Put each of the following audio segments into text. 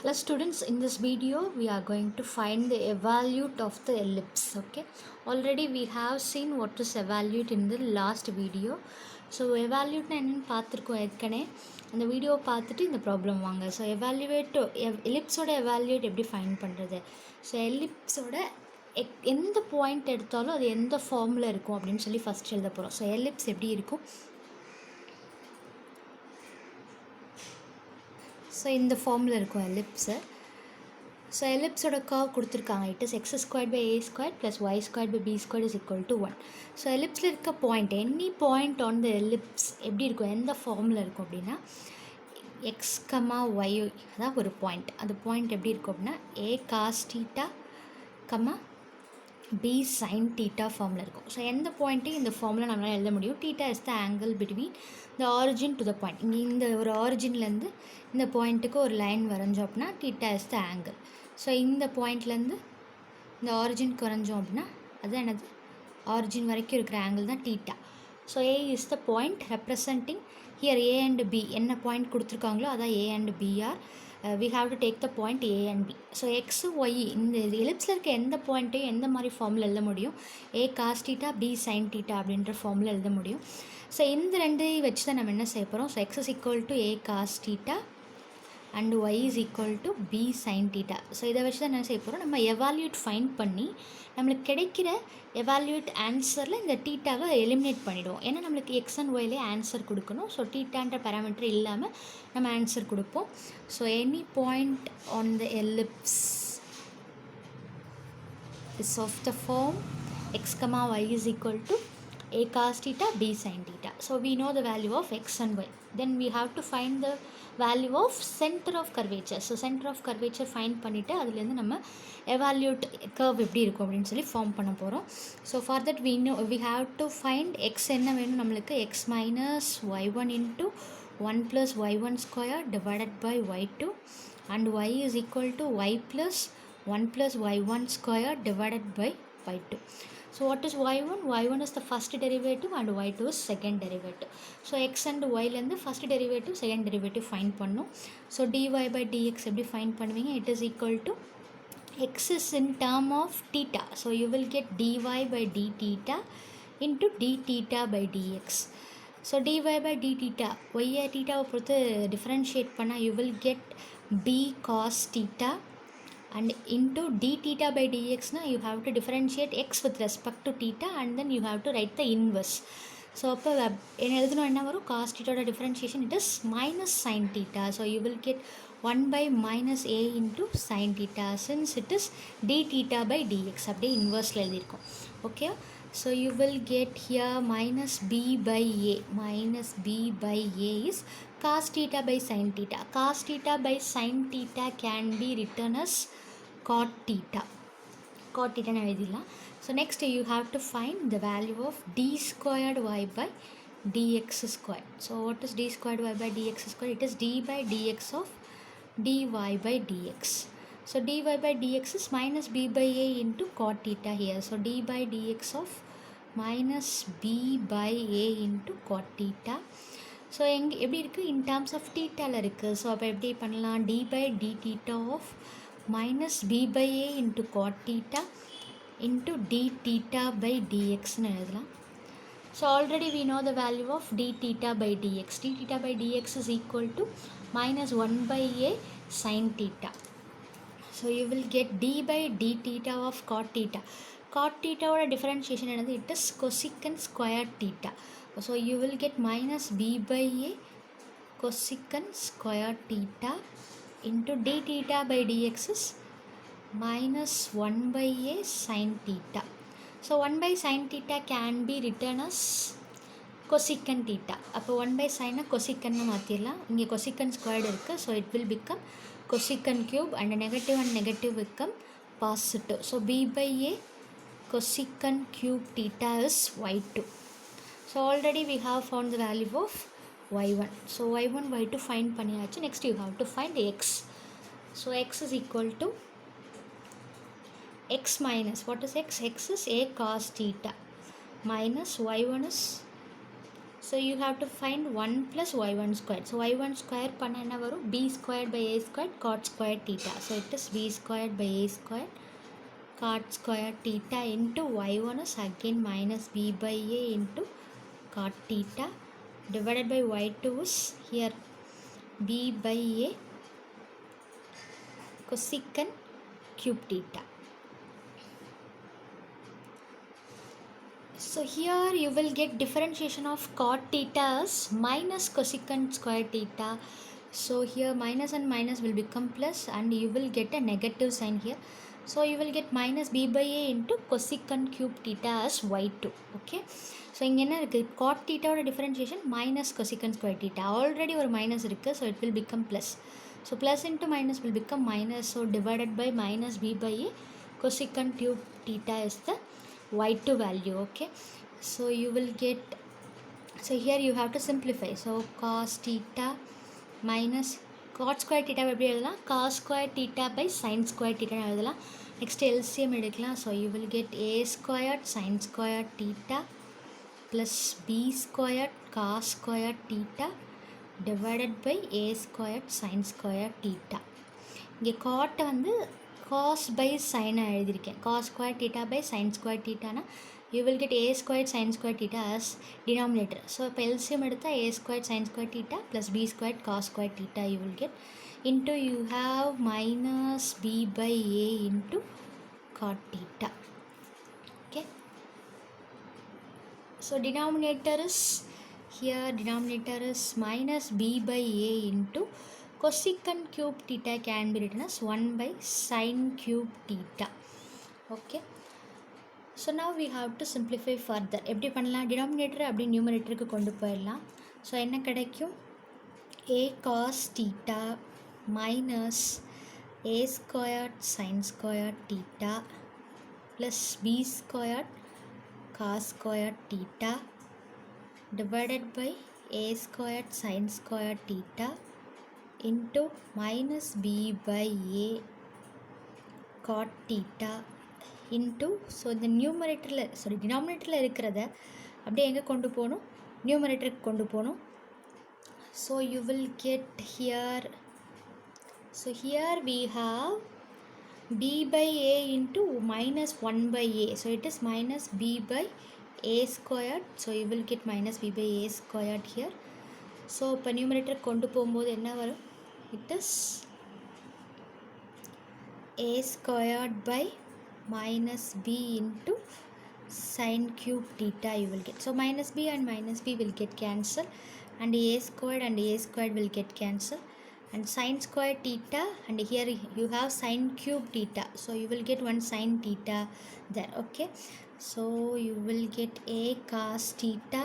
Hello students, in this video we are going to find the evaluate of the ellipse. Okay, already we have seen what is evaluate in the last video. So evaluate என்னன்னு பார்த்துருக்கோம் ஏற்கனவே. அந்த video பார்த்துட்டு இந்த problem வாங்க. So எலிப்ஸோட evaluate எப்படி find பண்ணுறது. So எலிப்ஸோட எந்த பாயிண்ட் எடுத்தாலும் அது எந்த ஃபார்மில் இருக்கும் அப்படின்னு சொல்லி ஃபஸ்ட் எழுத போகிறோம். ஸோ எலிப்ஸ் எப்படி இருக்கும். ஸோ இந்த ஃபார்மில் இருக்கும் எலிப்ஸு. ஸோ எலிப்ஸோட கர்வ் கொடுத்துருக்காங்க. It is x square by a square plus y square by b square is equal to 1. So எலிப்ஸில் இருக்க point any point on the ellipse எப்படி இருக்கும், எந்த ஃபார்மில் இருக்கும் அப்படின்னா எக்ஸ் கமா ஒய் அதான் ஒரு பாயிண்ட். அந்த பாயிண்ட் எப்படி இருக்கும் அப்படின்னா a cos theta comma b sin theta ஃபார்மில் இருக்கும். ஸோ எந்த பாயிண்ட்டையும் இந்த ஃபார்மில் நம்மளால் எழுத முடியும். Theta is the angle between the origin to the point. இங்கே இந்த ஒரு ஆரிஜின்லேருந்து இந்த பாயிண்ட்டுக்கு ஒரு லைன் வரைஞ்சோம் அப்படின்னா theta is the angle. So இந்த பாயிண்ட்லேருந்து இந்த ஆரிஜினுக்கு வரைஞ்சோம் அப்படின்னா அதுதான் என்னது, ஆரிஜின் வரைக்கும் இருக்கிற ஆங்கிள் தான் theta. So A is the point representing here A and B. என்ன பாயிண்ட் கொடுத்துருக்காங்களோ அதான் A and B are. we have to take the point A and B. So x y இந்த எலிப்ஸில் இருக்க எந்த பாயிண்ட்டையும் எந்த மாதிரி ஃபார்மில் எழுத முடியும், a cos theta b sin theta அப்படின்ற ஃபார்மில் எழுத முடியும். ஸோ இந்த ரெண்டையும் வச்சு தான் நம்ம என்ன செய்ய போகிறோம். So x is equal to A cos theta and y is equal to B sin theta. So இதை வச்சு தான் என்ன செய்ய போகிறோம், நம்ம எவால்யூட் ஃபைண்ட் பண்ணி நம்மளுக்கு கிடைக்கிற எவால்யூட் ஆன்சரில் இந்த டீட்டாவை எலிமினேட் பண்ணிவிடுவோம். ஏன்னா நம்மளுக்கு எக்ஸ் அண்ட் ஒய்லேயே ஆன்சர் கொடுக்கணும். ஸோ டீட்டான்ற பேராமீட்டர் இல்லாமல் நம்ம ஆன்சர் கொடுப்போம். So any point on the ellipse is of the form x comma y is equal to a cos theta b sin theta. So we know the value of x and y. Then we have to find the value of center of curvature. So center of curvature find பண்ணிவிட்டு அதுலேருந்து நம்ம evaluate curve எப்படி இருக்கும் அப்படின்னு சொல்லி form பண்ண போகிறோம். So for that we have to find x என்ன வேணும் நம்மளுக்கு, x minus y1 into 1 plus y1 square divided by y2 and y is equal to y plus 1 plus y1 square divided by y2. So what is y1? y1 is the first derivative and y2 is second derivative. So x and y லேருந்து first derivative second derivative find பண்ணும். So dy by dx எப்படி find பண்ணுவீங்க, it is equal to x is in term of theta. So you will get dy by d theta into d theta by dx. So dy by d theta y theta பொறுத்து differentiate பண்ணால் you will get b cos theta and into d theta by dx na you have to differentiate x with respect to theta and then you have to write the inverse. So அப்போ என்ன எழுதணும், என்ன வரும், cos theta ஓட differentiation it is minus sin theta. So you will get 1 by minus a into sin theta since it is d theta by dx. அப்படியே இன்வர்ஸில் எழுதியிருக்கோம். Okay, so you will get here minus b by a is cos theta by sin theta. Cos theta by sin theta can be written as cot theta. Cot theta na எழுதிடலாம். So next you have to find the value of d squared y by dx squared. So what is d squared y by dx squared? It is d by dx of dy by dx. So dy by dx is minus b by a into cot theta here. So d by dx of minus b by a into cot theta. So எப்படி இருக்குது, in terms of டீட்டாவில் இருக்குது. So அப்போ எப்படி பண்ணலாம், d by d theta of minus b by a into cot theta into d theta by dxன்னு எழுதலாம். So already we know the value of d theta by dx. d theta by dx is equal to minus 1 by a sin theta. So you will get d by d theta of cot theta. Cot theta ஓட differentiation என்னது, it is cosecant square theta. So you will get minus b by a cosecant square theta into d theta by dx is minus 1 by a sin theta. So 1 by sin theta can be written as cosecant theta. அப்போ 1 by sin cosecant மாற்றிடலாம். இங்கே cosecant squared இருக்குது. So it will become cosecant cube and negative become positive. So b by a cosecant cube theta is y2. So already we have found the value of y1. So y1 y2 find பண்ணியாச்சு. Next you have to find x. So x is equal to x minus, what is x? X is a cos theta minus y1 is So you have to find 1 plus y1 squared. So y1 square பண்ண என்ன வரும்? b squared by a squared cot squared theta. So it is b squared by a squared cot squared theta into y1 is again minus b by a into cot theta divided by y2 is here b by a cosecant cube theta. So here you will get differentiation of cot theta as minus cosecant square theta. So here minus and minus will become plus and you will get a negative sign here. So you will get minus b by a into cosecant cube theta as y2. Okay. So இங்க என்ன இருக்கு? Cot theta ஓட differentiation minus cosecant square theta. Already ஒரு minus இருக்கு. So it will become plus. So plus into minus will become minus. So divided by minus b by a cosecant cube theta is the y2 value. Okay, so you will get, so here you have to simplify. So cos theta minus cot square theta எப்படி எழுதலாம்? cos square theta by sin square theta எழுதலாம். next LCM எடுக்கலாம். so you will get a squared sin square theta plus b squared cos square theta divided by a squared sin square theta. இங்கே cot வந்து cos by sin எழுதியிருக்கேன். cos square theta by sin square theta na you will get a squared sin square theta as denominator. So இப்போ LCM எடுத்தா a squared sin square theta plus b squared cos square theta you will get into you have minus b by a into cot theta. Okay, so denominator is here, denominator is minus b by a into cosecant cube theta can be written as 1 by sin cube theta. Okay, so now we have to simplify further. எப்படி பண்ணலாம்? denominator அப்படி numeratorக்கு கொண்டு போயிடலாம். So என்ன கிடைக்கும்? a cos theta minus a squared sin squared theta plus b squared cos squared theta divided by a squared sin squared theta into minus b by a cot theta into, so இந்த நியூமரேட்டரில் டினாமினேட்டரில் இருக்கிறத அப்படியே எங்கே கொண்டு போகணும்? நியூமரேட்டருக்கு கொண்டு போகணும். so you will get here, so here we have b by a into minus 1 by a, so it is minus b by a squared, so you will get minus b by a squared here. so இப்போ numerator கொண்டு போகும்போது என்ன வரும்? it is a squared by minus b into sin cube theta you will get. so minus b and minus b will get cancelled and a squared will get cancelled and sin square theta, and here you have sin cube theta, so you will get one sin theta there. Okay, so you will get a cos theta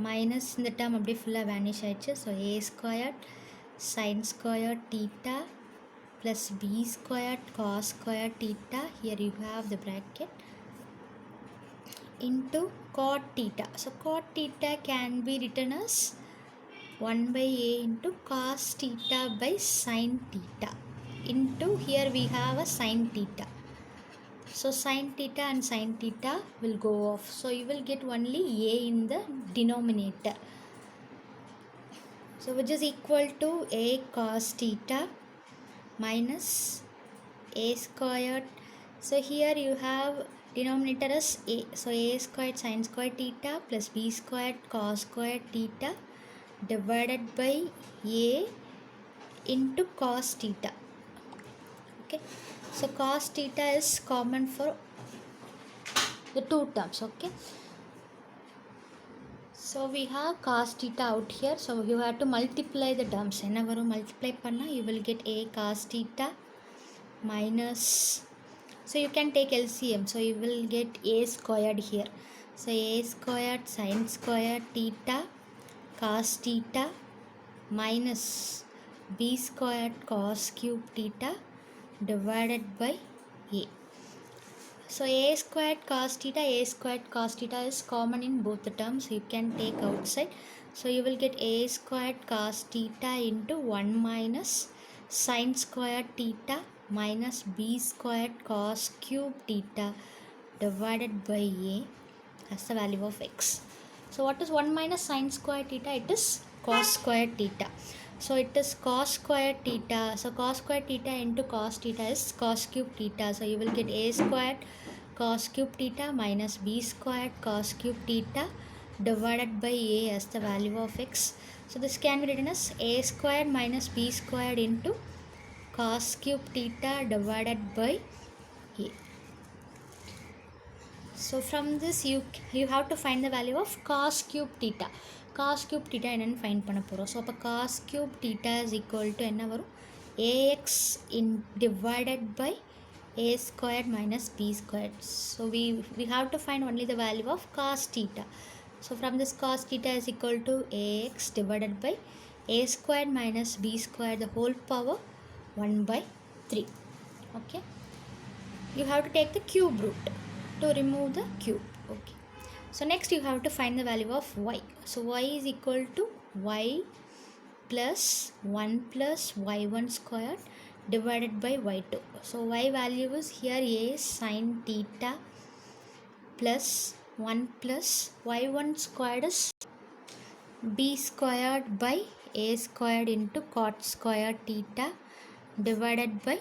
minus இந்த term அப்படியே ஃபுல்லாக vanish ஆயிடுச்சு. so a squared sin square theta plus b squared cos square theta, here you have the bracket, into cot theta. so cot theta can be written as 1 by a into cos theta by sin theta into, here we have a sin theta. so sin theta and sin theta will go off, so you will get only a in the denominator, so which is equal to a cos theta minus a squared, so here you have denominator as a, so a squared sin squared theta plus b squared cos squared theta divided by a into cos theta. Okay, so cos theta is common for the two terms. Okay, so we have cos theta out here, so you have to multiply the terms. என்ன வரும்? multiply பண்ணா you will get a cos theta minus, so you can take LCM, so you will get a squared here, so a squared sin squared theta cos theta minus b squared cos cube theta divided by a. so a squared cos theta is common in both the terms, you can take outside, so you will get a squared cos theta into 1 minus sin squared theta minus b squared cos cube theta divided by a as the value of x. So what is 1 minus sine square theta? It is cos square theta. So it is cos square theta. So cos square theta into cos theta is cos cube theta. So you will get a squared cos cube theta minus b squared cos cube theta divided by a as the value of x. So this can be written as a squared minus b squared into cos cube theta divided by a. So from this you have to find the value of cos cube theta. Cos cube theta என்னன்னு find பண்ண போகிறோம். So அப்போ cos cube theta is equal to என்ன வரும்? ax in divided by a squared minus b squared. So we have to find only the value of cos theta. So from this cos theta is equal to ax divided by a squared minus b squared the whole power 1 by 3. Okay. You have to take the cube root to remove the cube. Okay. So next you have to find the value of y. So y is equal to y plus 1 plus y1 squared divided by y2. So y value is here a sin theta plus 1 plus y1 squared is b squared by a squared into cot squared theta divided by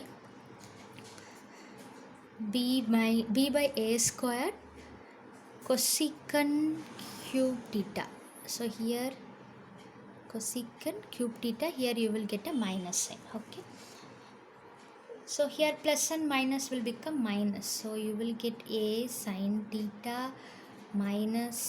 b by a squared cosecant cube theta. So here cosecant cube theta, here you will get a minus sign. Okay. So here plus and minus will become minus. So you will get a sin theta minus.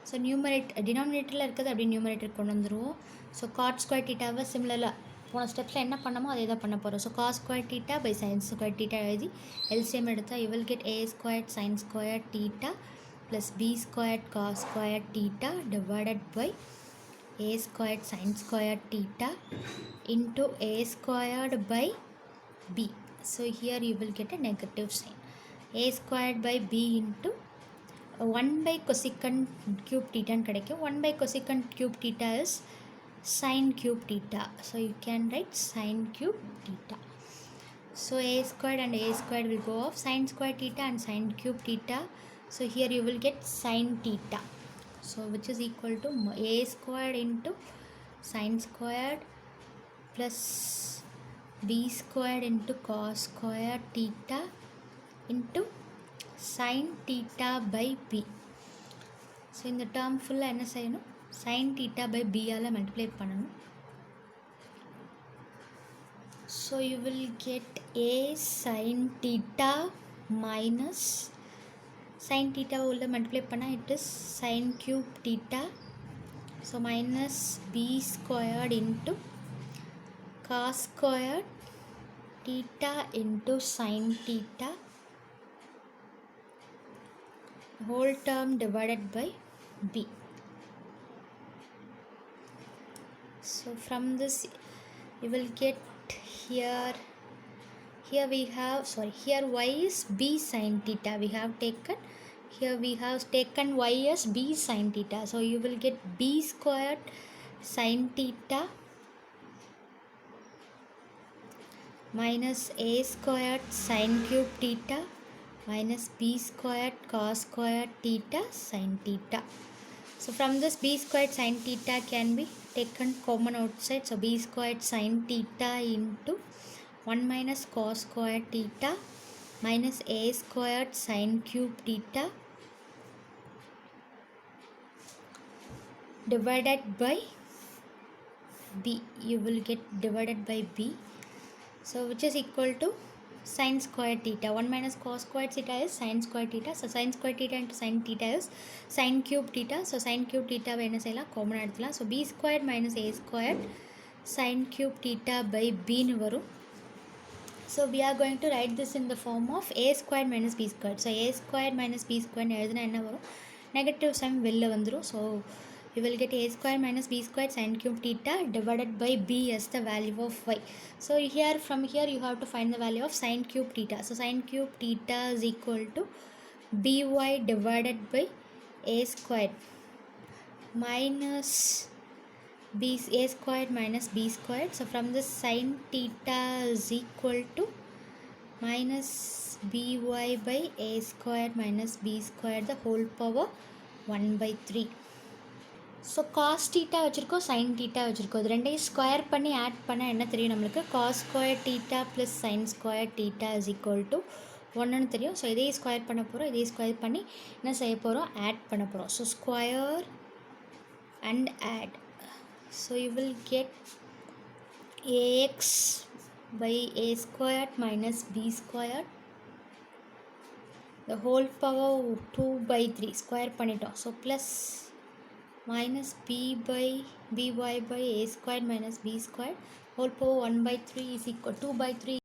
So denominatorல இருக்கிறது அப்படி numerator கொண்டு வந்துருவோம். So cot square டீட்டாவை சிமிலராக போன ஸ்டெப்ஸில் என்ன பண்ணமோ அதே தான் பண்ண போகிறோம். So cos square theta by sin square theta எழுதி எல்சிஎம் எடுத்தால் you will get a squared sin square theta plus b squared cos square theta divided by a squared sin square theta into a squared by b. So here you will get a negative sign. A squared by b into 1 by cosecant cube theta and கிடைக்கும். 1 by cosecant cube theta is sin cube theta. So you can write sin cube theta. So a squared and a squared will go off. Sin square theta and sin cube theta. So here you will get sin theta. So which is equal to a squared into sin squared plus b squared into cos squared theta into sin theta by b. So இந்த term full என்ன செய்யணும்? sin theta by b ஆல multiply பண்ணணும். So you will get a sin theta minus sin theta உள்ள multiply பண்ணா it is sin cube theta. So minus b squared into cos squared theta into sin theta whole term divided by b. So from this you will get here we have here y is b sin theta we have taken. Here we have taken y as b sin theta. So you will get b squared sin theta minus a squared sin cube theta minus b squared cos squared theta sin theta. So from this b squared sin theta can be taken common outside. So b squared sin theta into 1 minus cos squared theta minus a squared sin cube theta divided by b. You will get divided by b. So which is equal to sin square theta. 1 minus cos square theta is sin square theta. So sin square theta into sin theta is sin cube theta. So sin cube theta என்ன செய்யலாம் common எடுத்துக்கலாம். So b squared minus a squared sin cube theta by b னு வரும். So we are going to write this in the form of a squared minus b squared. So a squared minus b squared எழுதுனா என்ன வரும்? Negative sign வெளில வந்துரும். So you will get a squared minus b squared sin cube theta divided by b as the value of y. So here from here you have to find the value of sin cube theta. So sin cube theta is equal to by divided by a squared minus a squared minus b squared. So from this sin theta is equal to minus by by a squared minus b squared the whole power 1 by 3. So cos theta வச்சுருக்கோம், sin theta வச்சுருக்கோம். இது ரெண்டையும் square பண்ணி add பண்ணால் என்ன தெரியும் நம்மளுக்கு? Cos square theta plus sin square theta is equal to 1ன்னு தெரியும். ஸோ இதையும் ஸ்கொயர் பண்ண போகிறோம், இதையும் ஸ்கொயர் பண்ணி என்ன செய்ய போகிறோம்? ஆட் பண்ண போகிறோம். So square and add. So you will get ax by a squared minus b squared the whole power 2 by 3 square பண்ணிட்டோம். So plus minus b by by a squared minus b squared whole power 1 by 3 is equal 2 by 3